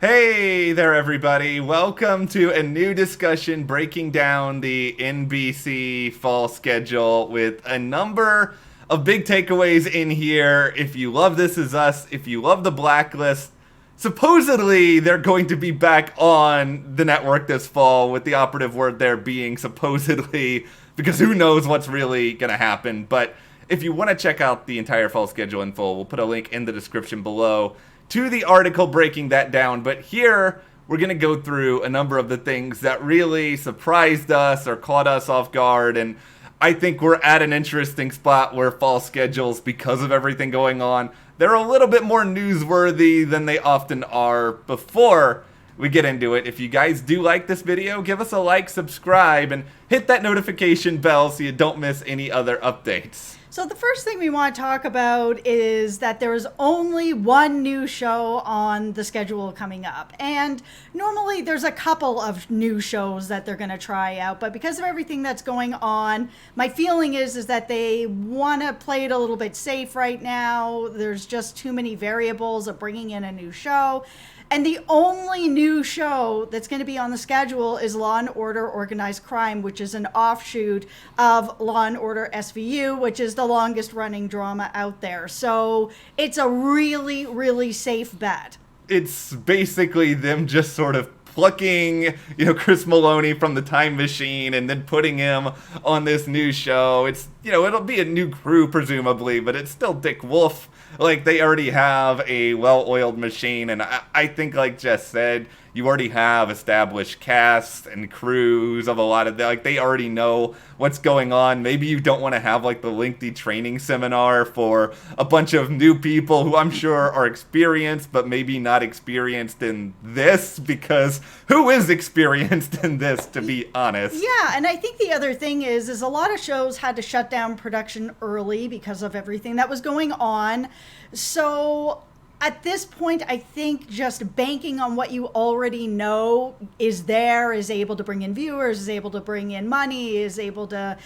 Hey there, everybody. Welcome to a new discussion breaking down the NBC fall schedule with a number of big takeaways in here. If you love This Is Us, if you love the Blacklist, supposedly they're going to be back on the network this fall, with the operative word there being supposedly, because who knows what's really going to happen. But if you want to check out the entire fall schedule in full, we'll put a link in the description below to the article breaking that down. But here, we're going to go through a number of the things that really surprised us or caught us off guard. And I think we're at an interesting spot where fall schedules, because of everything going on, they're a little bit more newsworthy than they often are. Before we get into it, if you guys do like this video, give us a like, subscribe, and hit that notification bell so you don't miss any other updates. So the first thing we want to talk about is that there is only one new show on the schedule coming up. And normally there's a couple of new shows that they're going to try out. But because of everything that's going on, my feeling is that they want to play it a little bit safe right now. There's just too many variables of bringing in a new show. And the only new show that's going to be on the schedule is Law & Order Organized Crime, which is an offshoot of Law & Order SVU, which is the longest running drama out there. So it's a really, really safe bet. It's basically them just sort of plucking, Chris Maloney from the time machine and then putting him on this new show. It's, it'll be a new crew presumably, but it's still Dick Wolf. Like, they already have a well-oiled machine, and I think, like Jess said, you already have established casts and crews of a lot of they already know what's going on. Maybe you don't want to have, the lengthy training seminar for a bunch of new people who I'm sure are experienced, but maybe not experienced in this, because who is experienced in this, to be honest? Yeah, and I think the other thing is a lot of shows had to shut down production early because of everything that was going on. So at this point, I think just banking on what you already know is able to bring in viewers, is able to bring in money, is able to,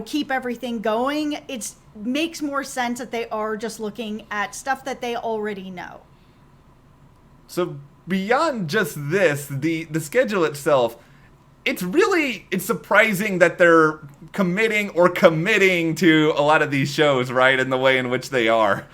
keep everything going. It makes more sense that they are just looking at stuff that they already know. So beyond just this, the schedule itself, it's surprising that they're committing to a lot of these shows, right, in the way in which they are.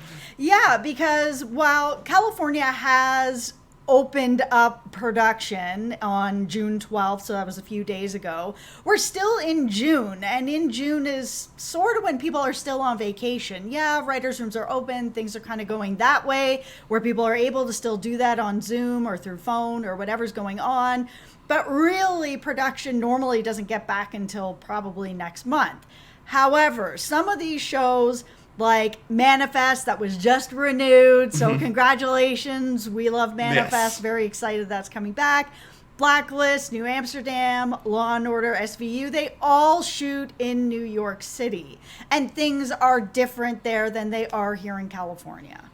Yeah, because while California has opened up production on June 12th, so that was a few days ago, we're still in June, and in June is sort of when people are still on vacation. Yeah, writers' rooms are open, things are kind of going that way, where people are able to still do that on Zoom or through phone or whatever's going on, but really production normally doesn't get back until probably next month. However, some of these shows, like Manifest, that was just renewed, so congratulations, we love Manifest. Yes. Very excited that's coming back. Blacklist, New Amsterdam, Law & Order SVU, they all shoot in New York City, and things are different there than they are here in California.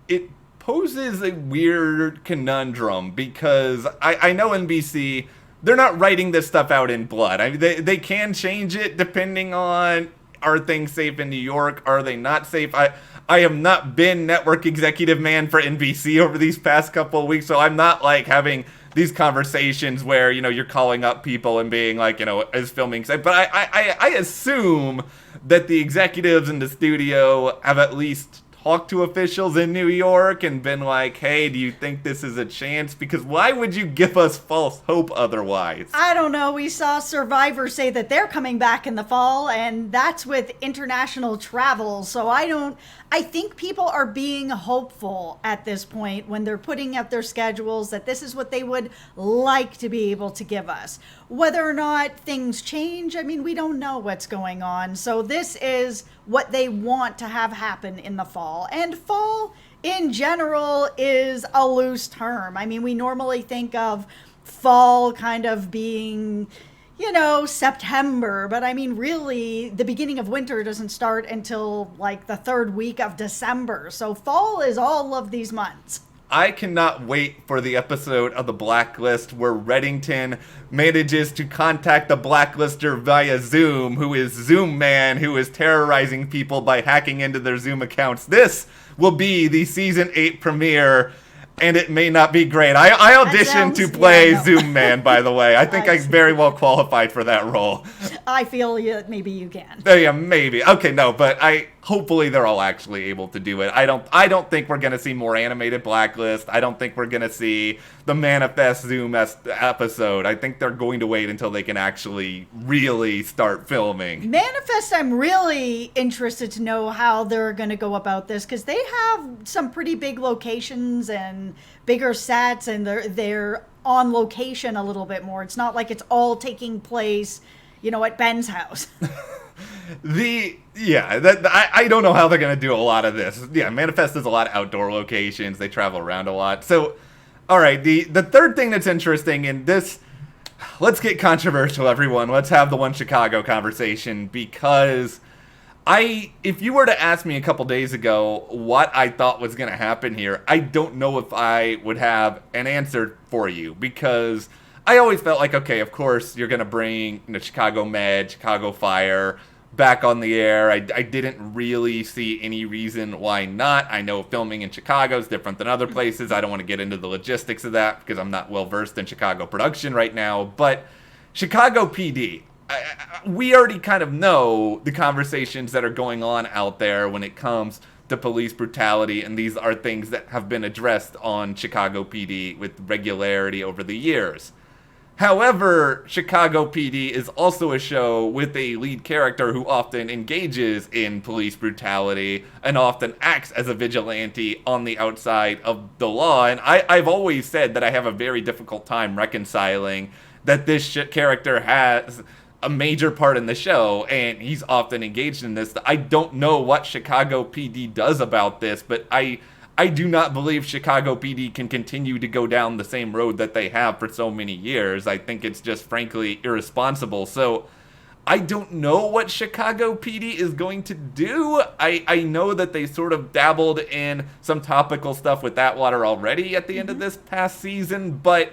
It poses a weird conundrum, because I know NBC, they're not writing this stuff out in blood. I mean, they can change it depending on, are things safe in New York? Are they not safe? I have not been network executive man for NBC over these past couple of weeks, so I'm not having these conversations where, you're calling up people and being is filming safe? But I assume that the executives in the studio have at least talked to officials in New York and been like, hey, do you think this is a chance? Because why would you give us false hope otherwise? I don't know. We saw Survivor say that they're coming back in the fall, and that's with international travel. So I think people are being hopeful at this point when they're putting out their schedules that this is what they would like to be able to give us. Whether or not things change, we don't know what's going on. So this is what they want to have happen in the fall. And fall in general is a loose term. We normally think of fall kind of being, September, but really the beginning of winter doesn't start until the third week of December. So fall is all of these months. I cannot wait for the episode of The Blacklist where Reddington manages to contact the Blacklister via Zoom, who is Zoom Man, who is terrorizing people by hacking into their Zoom accounts. This will be the Season 8 premiere. And it may not be great. I auditioned to play Zoom Man, by the way. I think I'm very well qualified for that role. I feel maybe you can. Yeah, maybe. Okay, no, but hopefully they're all actually able to do it. I don't think we're going to see more animated Blacklist. I don't think we're going to see the Manifest Zoom episode. I think they're going to wait until they can actually really start filming. Manifest, I'm really interested to know how they're going to go about this, because they have some pretty big locations and bigger sets, and they're on location a little bit more. It's not like it's all taking place, at Ben's house. I don't know how they're going to do a lot of this. Yeah, Manifest is a lot of outdoor locations. They travel around a lot. So, all right, the third thing that's interesting in this, let's get controversial, everyone. Let's have the One Chicago conversation, because if you were to ask me a couple days ago what I thought was going to happen here, I don't know if I would have an answer for you, because I always felt like, okay, of course you're going to bring Chicago Med, Chicago Fire back on the air. I didn't really see any reason why not. I know filming in Chicago is different than other places. I don't want to get into the logistics of that because I'm not well versed in Chicago production right now. But Chicago PD, we already kind of know the conversations that are going on out there when it comes to police brutality, and these are things that have been addressed on Chicago PD with regularity over the years. However, Chicago PD is also a show with a lead character who often engages in police brutality and often acts as a vigilante on the outside of the law. And I've always said that I have a very difficult time reconciling that this character has a major part in the show, and he's often engaged in this. I don't know what Chicago PD does about this, but I do not believe Chicago PD can continue to go down the same road that they have for so many years. I think it's just frankly irresponsible. So I don't know what Chicago PD is going to do. I know that they sort of dabbled in some topical stuff with Atwater already at the end of this past season, but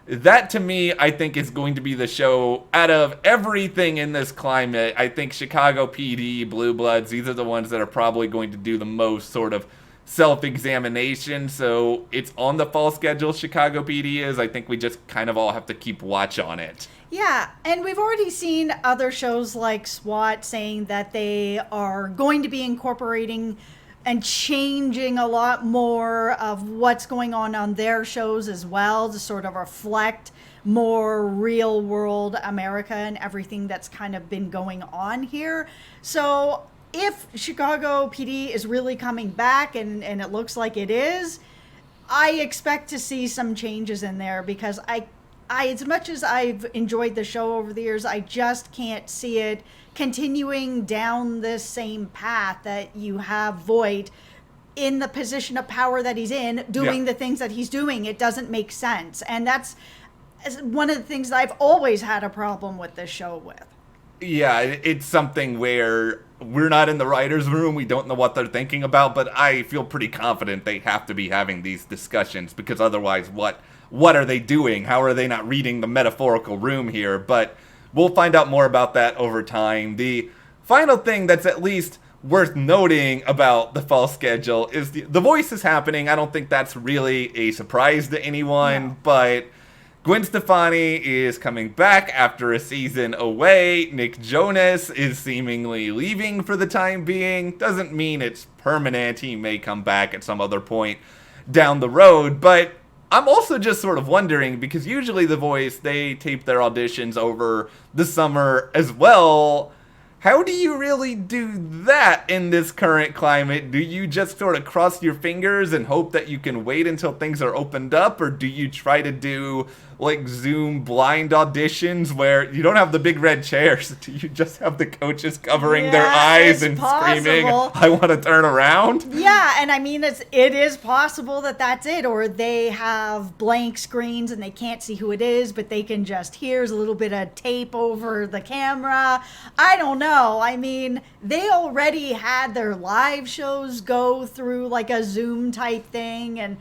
that to me, I think, is going to be the show out of everything in this climate. I think Chicago PD, Blue Bloods, these are the ones that are probably going to do the most sort of self-examination. So it's on the fall schedule, Chicago PD is. I think we just kind of all have to keep watch on it. Yeah, and we've already seen other shows like SWAT saying that they are going to be incorporating and changing a lot more of what's going on their shows as well, to sort of reflect more real world America and everything that's kind of been going on here. So if Chicago PD is really coming back, and it looks like it is, I expect to see some changes in there, because I as much as I've enjoyed the show over the years, I just can't see it continuing down this same path that you have Voight in the position of power that he's in, doing the things that he's doing. It doesn't make sense. And that's one of the things that I've always had a problem with this show with. Yeah, it's something where we're not in the writer's room. We don't know what they're thinking about, but I feel pretty confident they have to be having these discussions, because otherwise what are they doing? How are they not reading the metaphorical room here? But we'll find out more about that over time. The final thing that's at least worth noting about the fall schedule is the Voice is happening. I don't think that's really a surprise to anyone, but Gwen Stefani is coming back after a season away. Nick Jonas is seemingly leaving for the time being. Doesn't mean it's permanent. He may come back at some other point down the road, but I'm also just sort of wondering, because usually The Voice, they tape their auditions over the summer as well. How do you really do that in this current climate? Do you just sort of cross your fingers and hope that you can wait until things are opened up? Or do you try to do like Zoom blind auditions where you don't have the big red chairs? Do you just have the coaches covering their eyes and screaming, I want to turn around? Yeah, and I mean, it is possible that that's it. Or they have blank screens and they can't see who it is, but they can just, here's a little bit of tape over the camera. I don't know. I mean, they already had their live shows go through like a Zoom type thing, and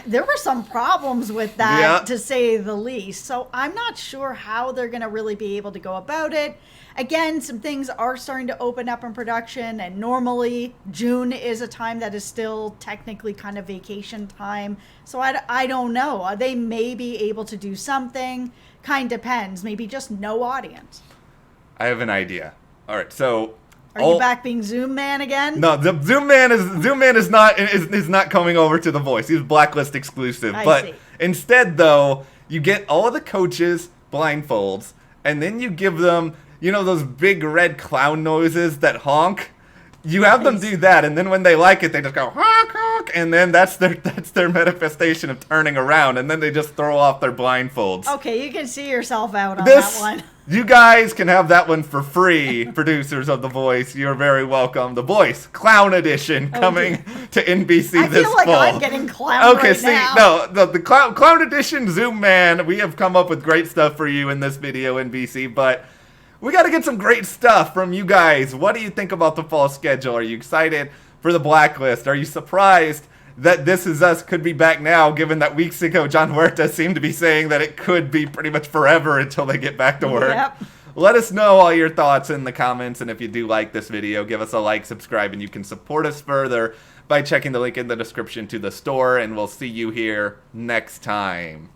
there were some problems with that, Yeah. to say the least. So I'm not sure how they're going to really be able to go about it. Again, some things are starting to open up in production, and normally June is a time that is still technically kind of vacation time. So I don't know. They may be able to do something. Kind of depends. Maybe just no audience. I have an idea. All right, so Are you back being Zoom Man again? no, the Zoom Man is not coming over to The Voice. He's Blacklist exclusive. I But see. instead, though, you get all of the coaches blindfolds, and then you give them, those big red clown noises that honk. You have them do that, and then when they like it, they just go honk honk, and then that's their manifestation of turning around, and then they just throw off their blindfolds. Okay, you can see yourself out on that one. You guys can have that one for free, producers of The Voice. You're very welcome. The Voice Clown Edition coming to NBC this fall. I feel like I'm getting clowned Okay, right see, now. no, the Clown Edition Zoom Man, we have come up with great stuff for you in this video, NBC, but we got to get some great stuff from you guys. What do you think about the fall schedule? Are you excited for the Blacklist? Are you surprised that This Is Us could be back now, given that weeks ago John Huerta seemed to be saying that it could be pretty much forever until they get back to work? Yep. Let us know all your thoughts in the comments, and if you do like this video, give us a like, subscribe, and you can support us further by checking the link in the description to the store, and we'll see you here next time.